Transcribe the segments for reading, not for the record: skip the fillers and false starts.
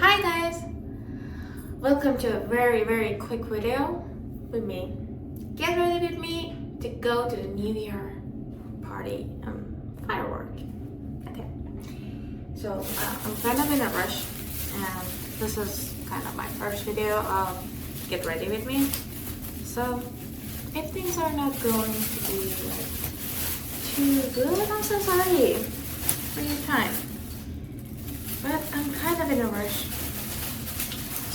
Hi guys! Welcome to a very quick video with me. Get ready with me to go to the New Year party firework. Okay, so I'm kind of in a rush and this is kind of my first video of get ready with me. So if things are not going to be like too good, I'm so sorry for your time. But I'm kind of in a rush.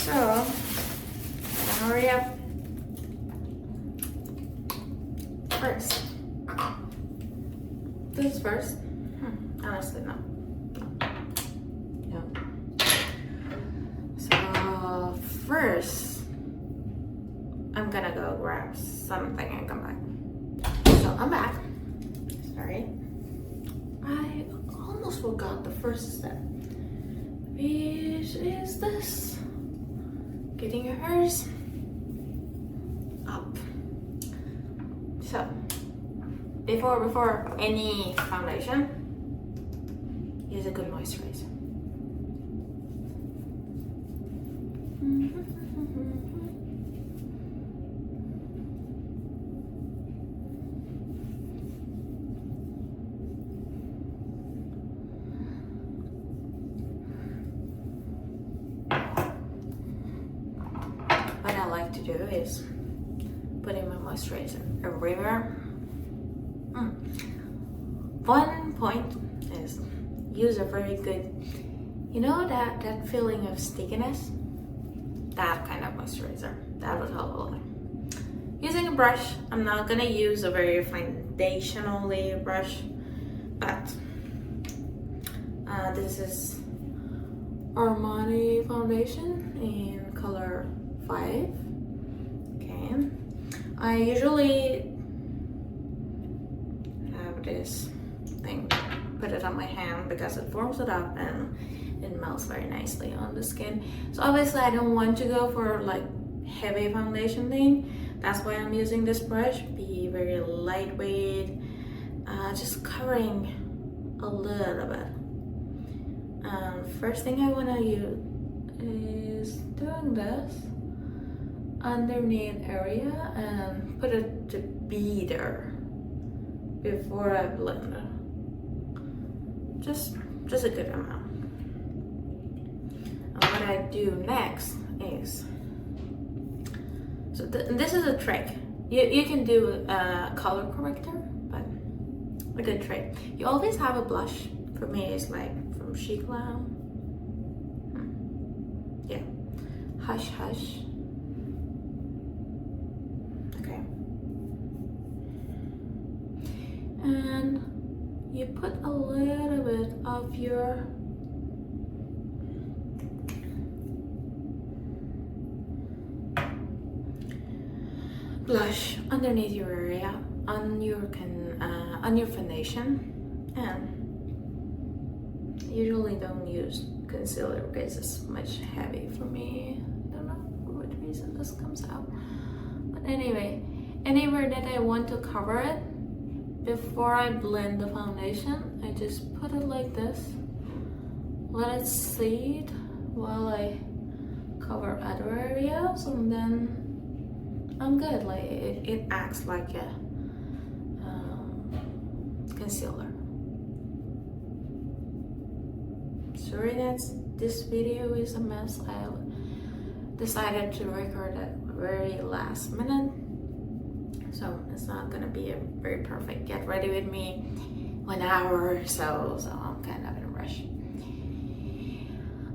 So, gotta hurry up. First. This is first. Honestly, no. No. So, first, I'm gonna go grab something and come back. So, I'm back. Sorry. I almost forgot the first step. Which is this? Getting your hairs up. So before any foundation, use a good moisturizer. What I like to do is put in my moisturizer everywhere. One point is use a very good, you know that feeling of stickiness? That kind of moisturizer. That would help a lot. Using a brush, I'm not gonna use a very foundational layer brush, but this is Armani foundation in color 5. Okay, I usually have this thing, put it on my hand because it warms it up and it melts very nicely on the skin. So obviously I don't want to go for like heavy foundation thing. That's why I'm using this brush. Be very lightweight, just covering a little bit. First thing I want to use is doing this underneath area and put it to be there before I blend it. Just a good amount. And what I do next is, so this is a trick. You can do a color corrector, but a good trick. You always have a blush. For me, it's like from Chic Lounge. Yeah, Hush Hush. Okay. And you put a little bit of your blush underneath your area, on your foundation, and usually don't use concealer because it's much heavy for me. I don't know for what reason this comes out, but anyway, anywhere that I want to cover it before I blend the foundation, I just put it like this, let it seed while I cover other areas, and then I'm good. Like it acts like a concealer. Sorry that this video is a mess. I decided to record at very last minute, so it's not gonna be a very perfect get ready with me 1 hour or so I'm kind of in a rush.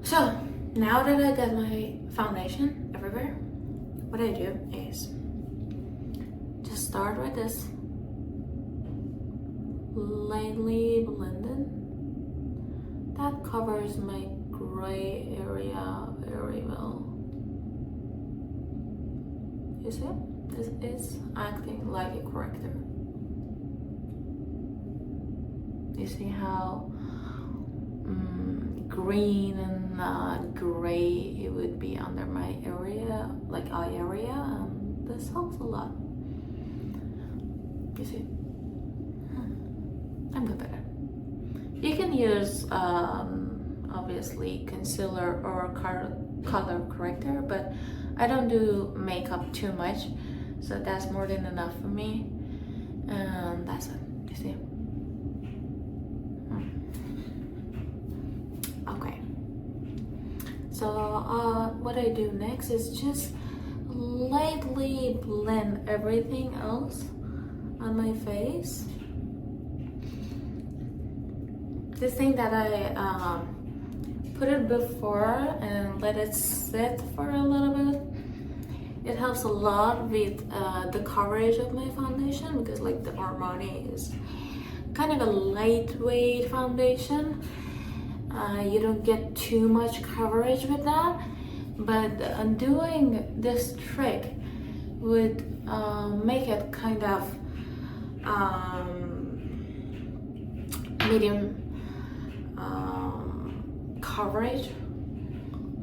So now that I got my foundation everywhere, what I do is just start with this, lightly blended. That covers my gray area very well. You see? This is acting like a corrector. You see how green and gray it would be under my area, like eye area, and this helps a lot. You see? I'm good at it. You can use obviously concealer or color corrector, but I don't do makeup too much, so that's more than enough for me. And that's it, you see. Okay, so what I do next is just lightly blend everything else on my face. This thing that I put it before and let it sit for a little bit, it helps a lot with the coverage of my foundation, because like the Armani is kind of a lightweight foundation. You don't get too much coverage with that, but doing this trick would make it kind of medium coverage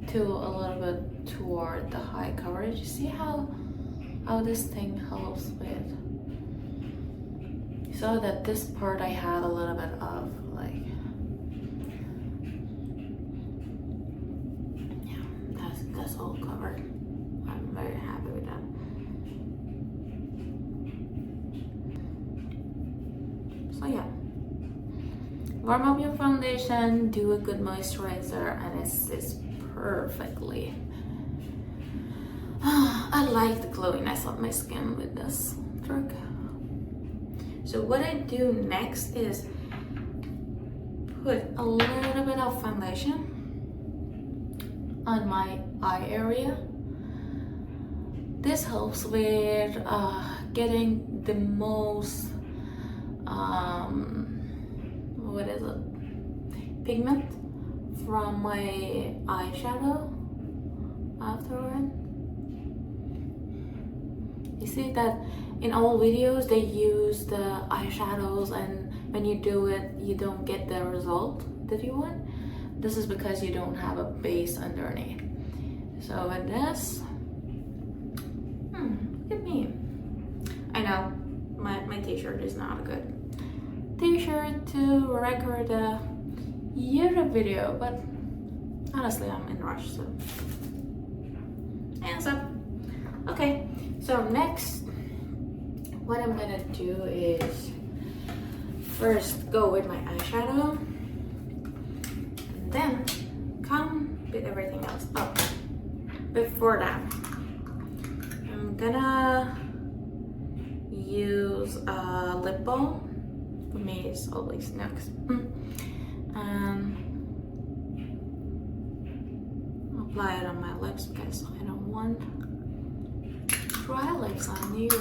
to a little bit toward the high coverage. You see how this thing helps with, so that this part I had a little bit of like, yeah, that's all covered. I'm very happy with that. So yeah, warm up your foundation, do a good moisturizer, and it sits perfectly. I like the glowiness of my skin with this trick. So what I do next is put a little bit of foundation on my eye area. This helps with getting the most what is it, pigment from my eyeshadow afterward. You see that in all videos they use the eyeshadows, and when you do it you don't get the result that you want. This is because you don't have a base underneath. So with this, look at me. I know my t-shirt is not a good t-shirt to record a YouTube video, but honestly I'm in a rush, so hands up. Okay, so next what I'm gonna do is first go with my eyeshadow and then come with everything else. Oh, before that I'm gonna use a lip balm. For me it's always next. Apply it on my lips because I don't want dry lips on you.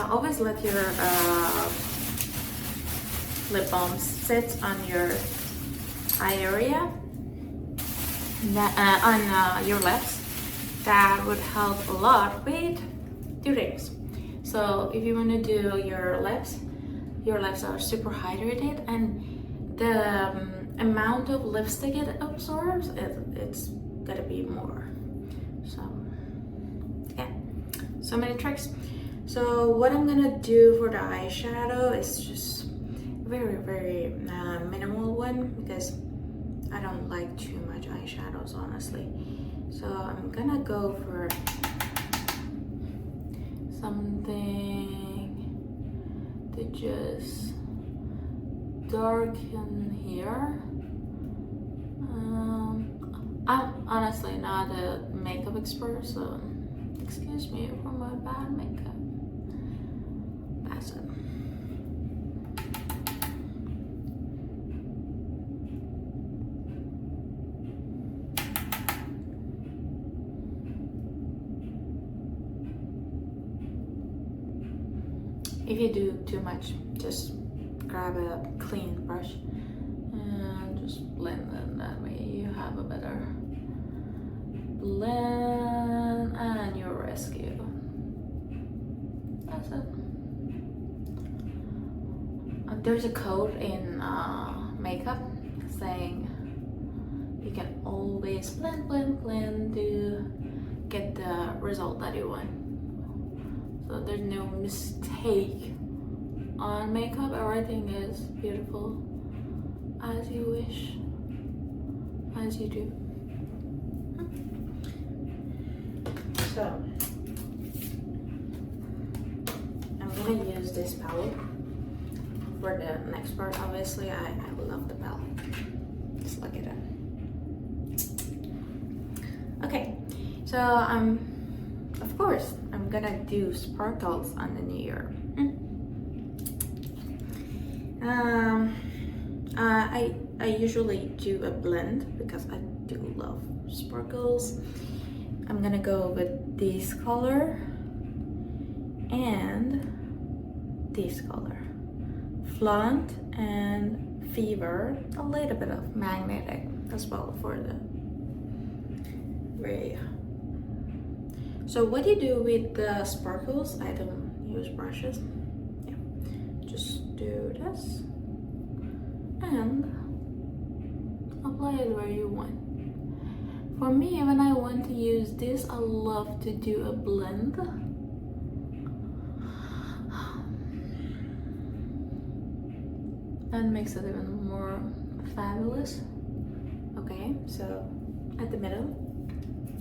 Always let your lip balm sit on your eye area, on your lips. That would help a lot with the rings. So if you want to do your lips are super hydrated, and the amount of lipstick it absorbs, it's gotta be more. So yeah, so many tricks. So what I'm gonna do for the eyeshadow is just very minimal one, because I don't like too much eyeshadows honestly. So I'm gonna go for something to just darken here. I'm honestly not a makeup expert, so excuse me for my bad makeup. That's it. If you do too much, just grab a clean brush and just blend them. That way you have a better blend and your rescue. That's it. There's a quote in makeup saying you can always blend to get the result that you want. So there's no mistake on makeup. Everything is beautiful as you wish, as you do. So I'm gonna use this palette for the next part. Obviously, I love the palette. Just look at it. Okay, so of course I'm gonna do sparkles on the new year. I usually do a blend because I do love sparkles. I'm gonna go with this color and this color, Flaunt and Fever, a little bit of Magnetic as well for the way. So what you do with the sparkles, I don't use brushes. Yeah, just do this and apply it where you want. For me, when I want to use this, I love to do a blend. That makes it even more fabulous. Okay, so at the middle,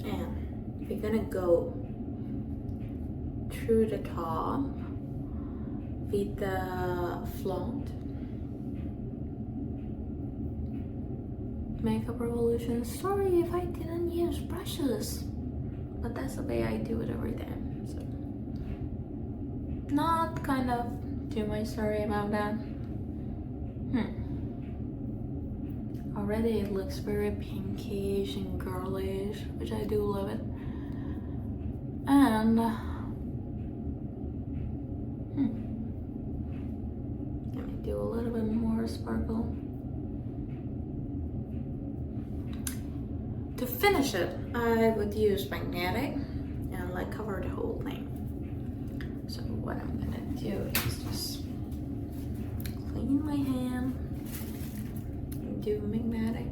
and we're gonna go through the top with the Flaunt. Makeup Revolution. Sorry if I didn't use brushes, but that's the way I do it every time. So not kind of too much sorry about that. Already it looks very pinkish and girlish, which I do love it. And let me do a little bit more sparkle. To finish it, I would use Magnetic and like cover the whole thing. So what I'm gonna do is just clean my hand and do Magnetic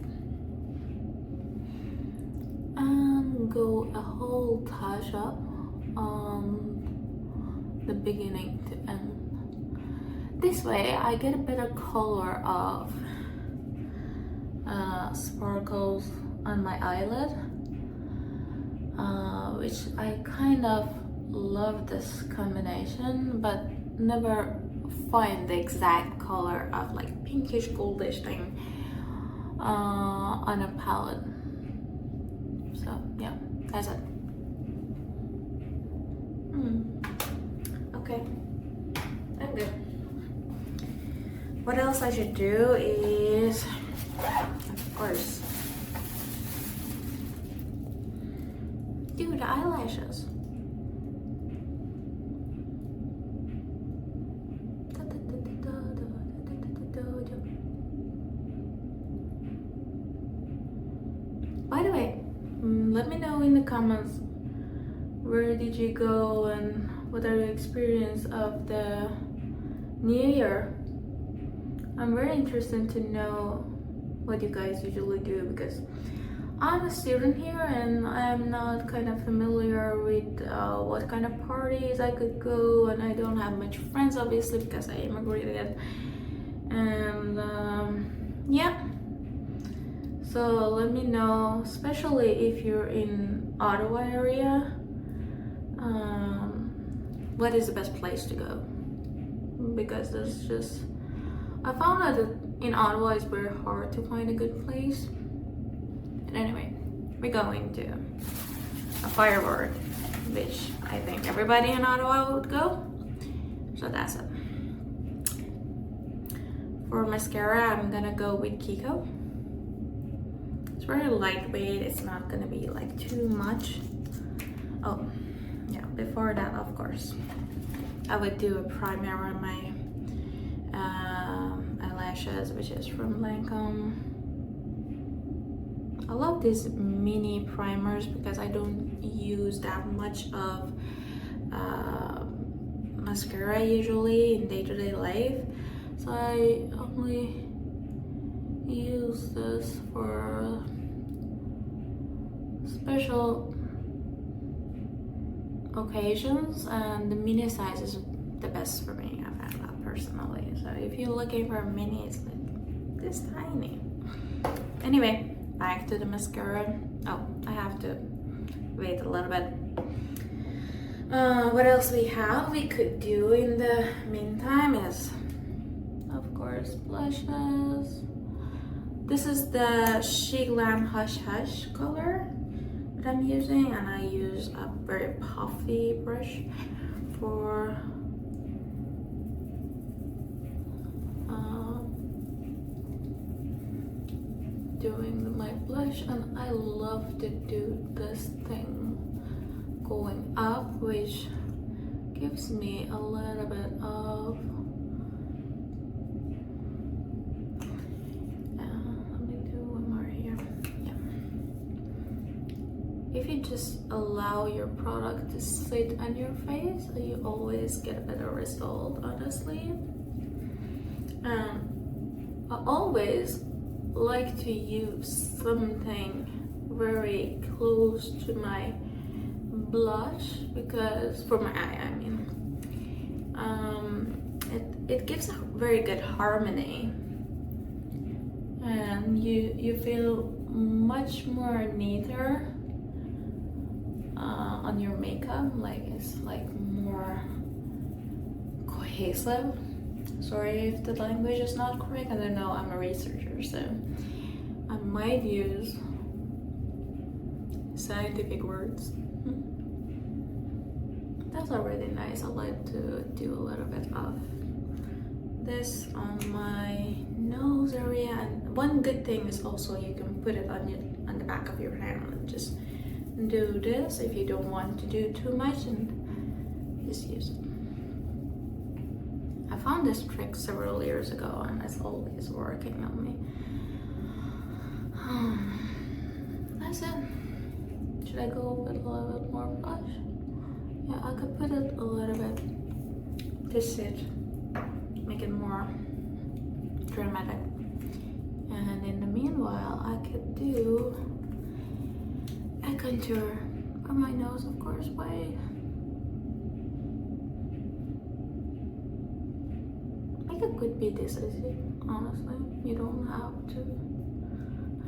and go a whole touch up on the beginning to end. This way I get a better color of sparkles on my eyelid, which I kind of love this combination, but never find the exact color of like pinkish goldish thing on a palette. So yeah, that's it. Okay, I'm good. What else I should do is, of course, do the eyelashes. By the way, let me know in the comments, where did you go and what are your experience of the new year? I'm very interested to know what you guys usually do, because I'm a student here and I'm not kind of familiar with what kind of parties I could go, and I don't have much friends obviously because I immigrated. And yeah, so let me know, especially if you're in Ottawa area, what is the best place to go, because there's just, I found out that in Ottawa it's very hard to find a good place. And anyway, we're going to a firework, which I think everybody in Ottawa would go, so that's it. For mascara, I'm gonna go with Kiko. It's very lightweight, it's not gonna be like too much. Oh yeah, before that, of course, I would do a primer on my eyelashes, which is from Lancome. I love these mini primers because I don't use that much of mascara usually in day-to-day life, so I only use this for special occasions, and the mini size is the best for me. I found that personally. So if you're looking for a mini, it's like this tiny. Anyway, back to the mascara. Oh, I have to wait a little bit. What else we have? We could do in the meantime is, of course, blushes. This is the She Glam Hush Hush color that I'm using, and I use a very puffy brush for doing my blush. And I love to do this thing going up, which gives me a little bit of if you just allow your product to sit on your face, you always get a better result, honestly. I always like to use something very close to my blush, because for my eye, I mean, it gives a very good harmony, and you feel much more neater on your makeup, like it's like more cohesive. Sorry if the language is not correct, I don't know, I'm a researcher, so I might use scientific words. That's already nice. I like to do a little bit of this on my nose area, and one good thing is also you can put it on the back of your hand and just do this if you don't want to do too much, and just use it. I found this trick several years ago and it's always working on me. That's it. Should I go with a little bit more blush? Yeah, I could put it a little bit to sit, make it more dramatic. And in the meanwhile, I could do a contour on my nose, of course. Wait. Makeup could be this easy, honestly. You don't have to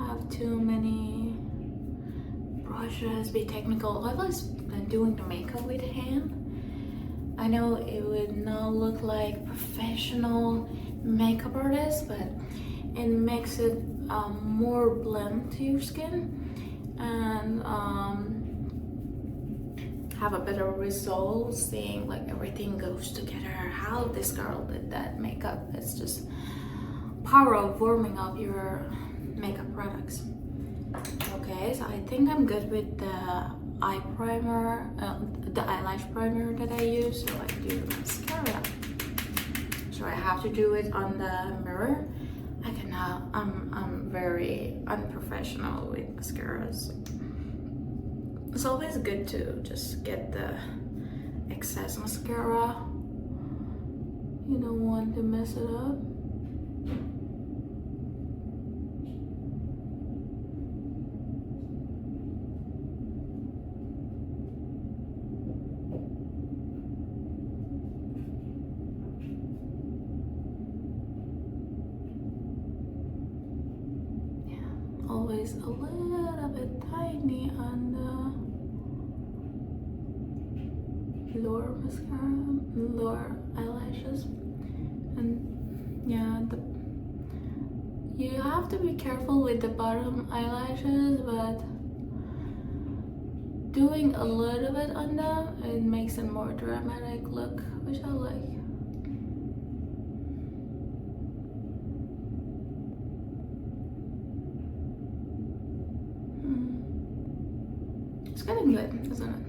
have too many brushes, be technical. I was doing the makeup with hand. I know it would not look like professional makeup artist, but it makes it more blend to your skin and have a better result, seeing like everything goes together, how this girl did that makeup. It's just power of warming up your makeup products. Okay, so I think I'm good with the eye primer, the eyelash primer that I use. So I do mascara. So I have to do it on the mirror. I cannot. I'm very unprofessional with mascaras. It's always good to just get the excess mascara. You don't want to mess it up. Yeah, always a little bit tiny on the lower mascara, lower eyelashes, and yeah, you have to be careful with the bottom eyelashes, but doing a little bit on them, it makes a more dramatic look, which I like. It's getting good, isn't it?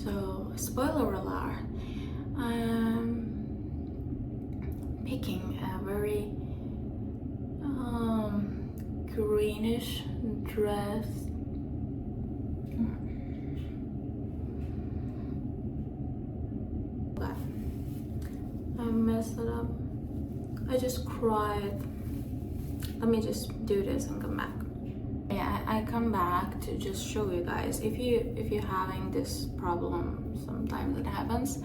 So, spoiler alert, I'm picking a very greenish dress. But I messed it up. I just cried. Let me just do this and come back. yeah, I come back to just show you guys, if you're having this problem, sometimes it happens,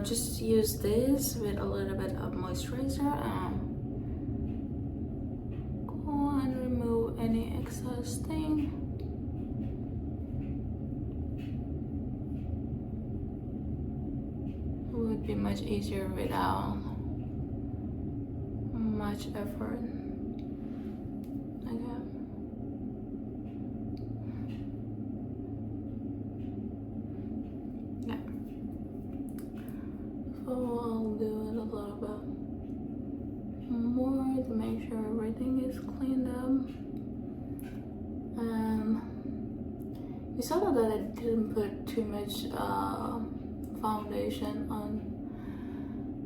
just use this with a little bit of moisturizer and go and remove any excess thing. It would be much easier without much effort. Okay. Yeah. So I'll do it a little bit more to make sure everything is cleaned up. You saw that I didn't put too much foundation on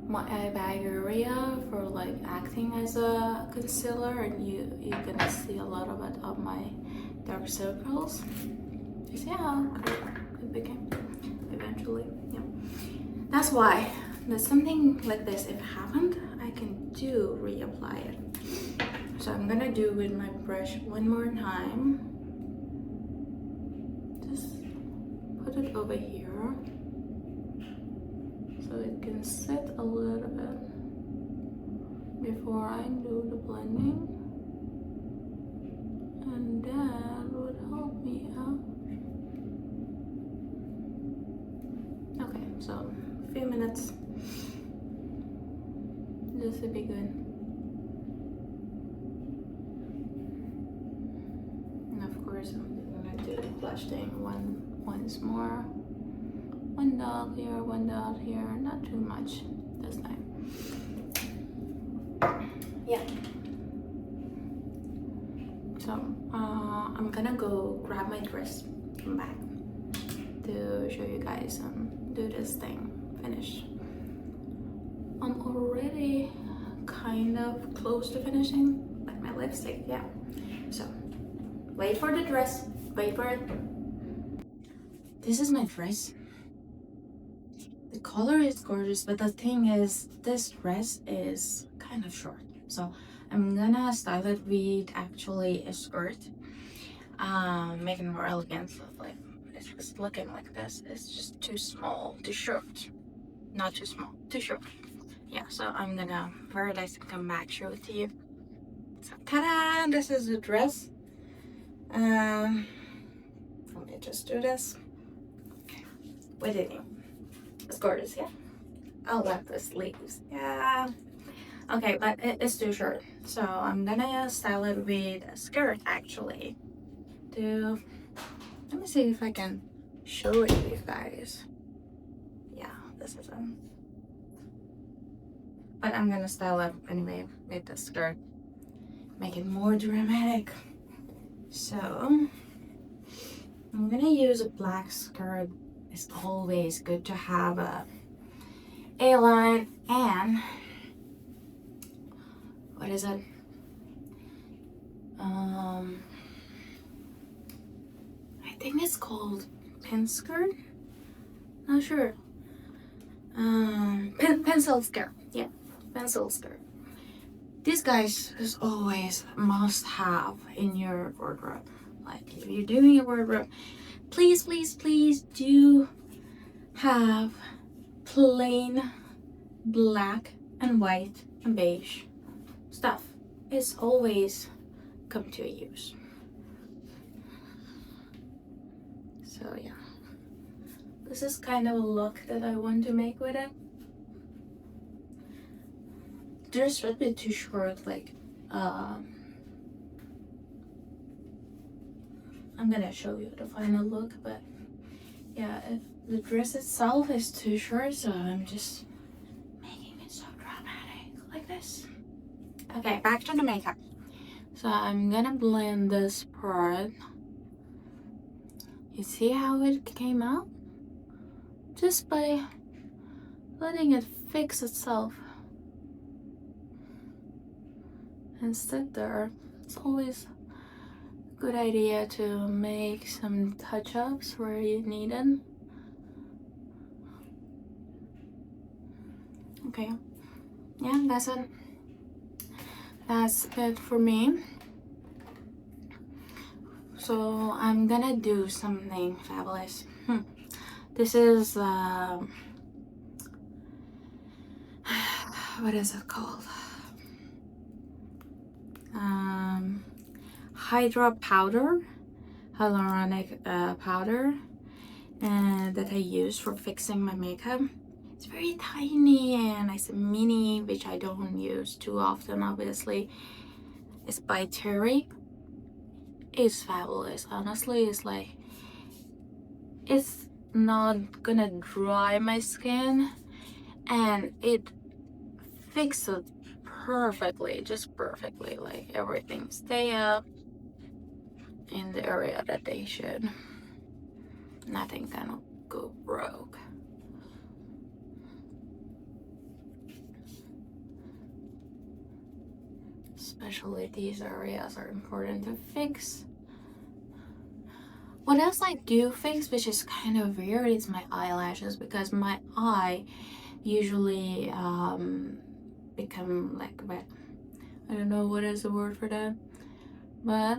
my eye bag area for like acting as a concealer, and you're gonna see a lot of it of my dark circles. You see how it became eventually. Yeah, that's why there's something like this, if it happened, I can do reapply it. So I'm gonna do with my brush one more time. Just put it over here so it can sit a little bit before I do the blending, and that would help me out. Okay, so a few minutes, this would be good. And of course I'm gonna do the blush thing once more. One dot here, not too much this time. Yeah. So I'm gonna go grab my dress, come back to show you guys do this thing, finish. I'm already kind of close to finishing, like my lipstick, yeah. So wait for the dress, wait for it. This is my dress. The color is gorgeous, but the thing is, this dress is kind of short. So I'm gonna style it with actually a skirt, making it more elegant. Like, it's just looking like this. It's just too small, too short. Not too small, too short. Yeah, so I'm gonna wear this and come back, show it to you. So, ta-da! This is the dress. Let me just do this. Okay, what did you? It's gorgeous, yeah. I love the sleeves, yeah. Okay, but it's too short, so I'm gonna style it with a skirt actually. Let me see if I can show it to you guys. Yeah, this is it. But I'm gonna style it anyway with the skirt, make it more dramatic. So I'm gonna use a black skirt. It's always good to have a A-line and what is it? I think it's called pin skirt. Not sure. Pencil skirt. Yeah, pencil skirt. These guys is always must have in your wardrobe. Like if you're doing a wardrobe, please, please, please do have plain black and white and beige stuff. It's always come to use. So yeah, this is kind of a look that I want to make with it. Dress should be too short, like I'm gonna show you the final look, but yeah, if the dress itself is too short, so I'm just making it so dramatic like this. Okay, back to the makeup. So I'm gonna blend this part. You see how it came out? Just by letting it fix itself and sit there. It's always a good idea to make some touch-ups where you need it. Okay, yeah, that's it for me. So I'm gonna do something fabulous. This is what is it called? Hydra powder, hyaluronic powder, and that I use for fixing my makeup. It's very tiny and it's a mini, which I don't use too often, obviously. It's by Terry. It's fabulous. Honestly, it's like, it's not gonna dry my skin, and it fixes perfectly, just perfectly. Like everything stay up in the area that they should. Nothing gonna go broke. Especially these areas are important to fix. What else I do fix, which is kind of weird, is my eyelashes, because my eye usually become like wet. I don't know what is the word for that, but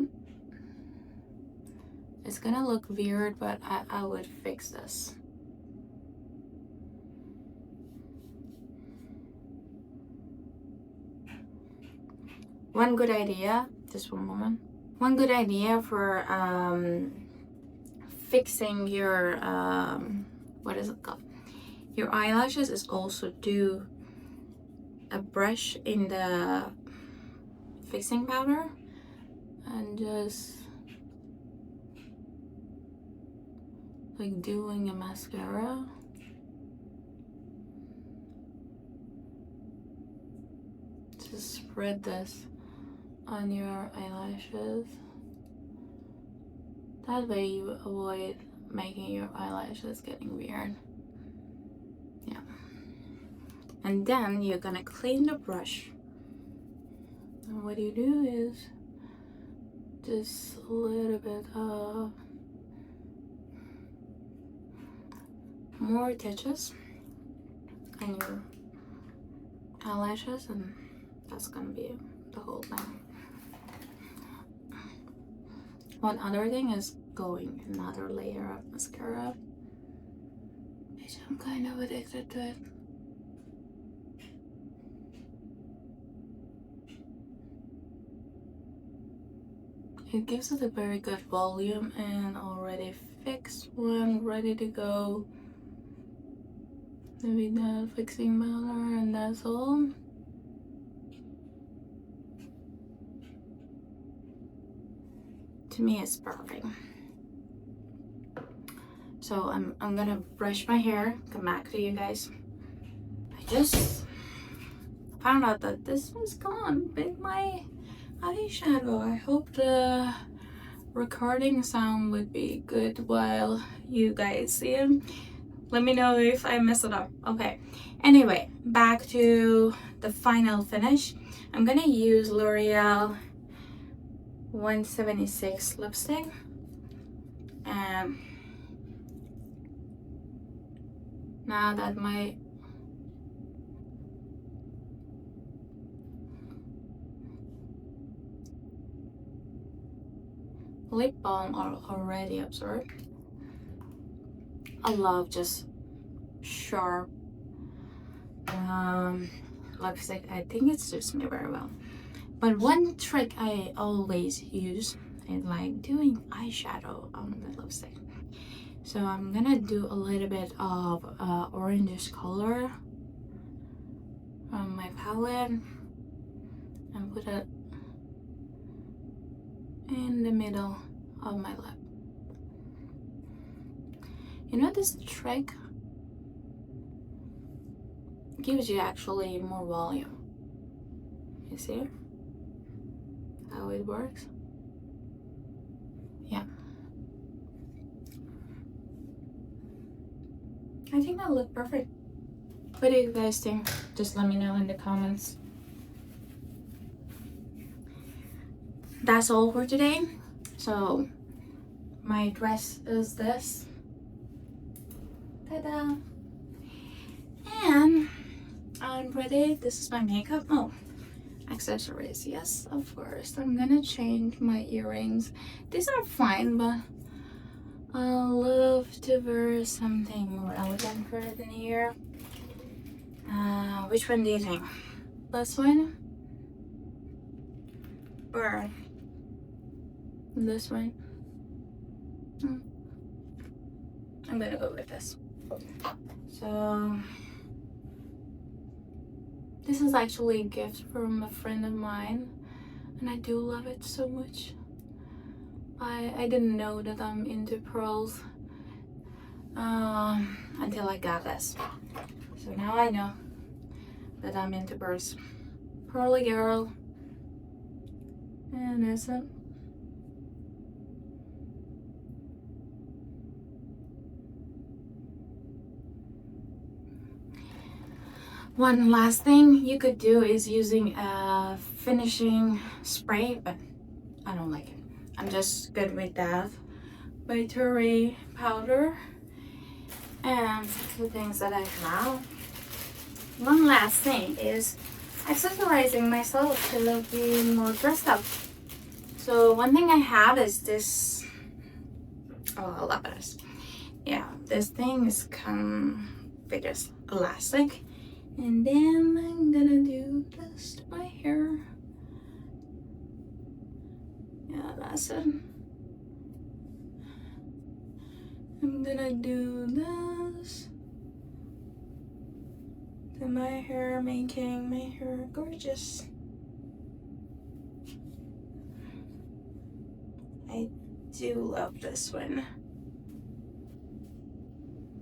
it's gonna look weird, but I would fix this. One good idea, just one moment. One good idea for fixing your what is it called? Your eyelashes is also do a brush in the fixing powder and just like doing a mascara. Just spread this on your eyelashes. That way you avoid making your eyelashes getting weird. Yeah. And then you're gonna clean the brush. And what you do is just a little bit of more touches on your eyelashes, and that's gonna be the whole thing. One other thing is going another layer of mascara, which I'm kind of addicted to it. It gives it a very good volume and already fixed one, ready to go. Maybe that fixing powder, and that's all. To me, it's perfect. So I'm gonna brush my hair, come back to you guys. I just found out that this was gone with my eyeshadow. I hope the recording sound would be good while you guys see it. Let me know if I mess it up. Okay, anyway, back to the final finish. I'm gonna use L'Oreal 176 lipstick, and now that my lip balm are already absorbed, I love just sharp lipstick. I think it suits me very well. But one trick I always use is like doing eyeshadow on the lipstick. So I'm gonna do a little bit of orangish color on my palette and put it in the middle of my lip. You know, this trick gives you actually more volume. You see how it works? Yeah. I think that looked perfect. What do you guys think? Just let me know in the comments. That's all for today. So my dress is this. Ta-da! And I'm ready. This is my makeup. Oh, accessories. Yes, of course. I'm gonna change my earrings. These are fine, but I love to wear something more elegant for the new year. Which one do you think? This one? Or this one? I'm gonna go with this. So this is actually a gift from a friend of mine, and I do love it so much. I didn't know that I'm into pearls until I got this. So now I know that I'm into pearls. Pearly girl. And that's it. One last thing you could do is using a finishing spray, but I don't like it. I'm just good with that. My Tory powder and the things that I have. One last thing is accessorizing myself to look more dressed up. So one thing I have is this. Oh, I love this. Yeah, this thing is come with this elastic. And then I'm gonna do this to my hair. Yeah, that's it. I'm gonna do this to my hair, making my hair gorgeous. I do love this one.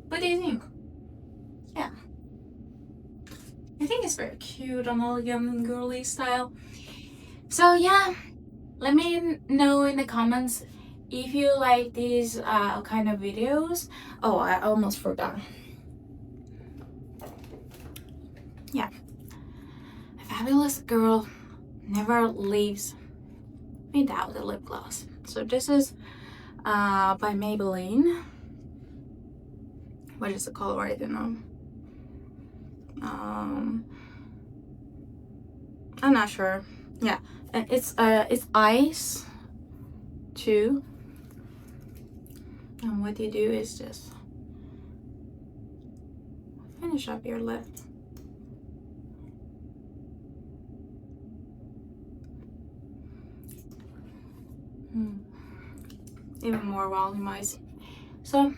What do you think? Yeah. I think it's very cute and elegant and girly style. So yeah, let me know in the comments if you like these kind of videos. Oh, I almost forgot. Yeah, a fabulous girl never leaves without a lip gloss. So this is by Maybelline. What is the color? I don't know. I'm not sure. Yeah, it's Ice 2. And what you do is just finish up your lip. Even more volumized. So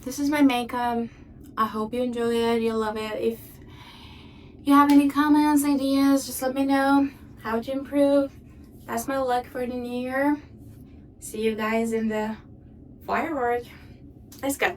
this is my makeup. I hope you enjoy it, you love it. If you have any comments, ideas, just let me know how to improve. That's my luck for the new year. See you guys in the firework. Let's go.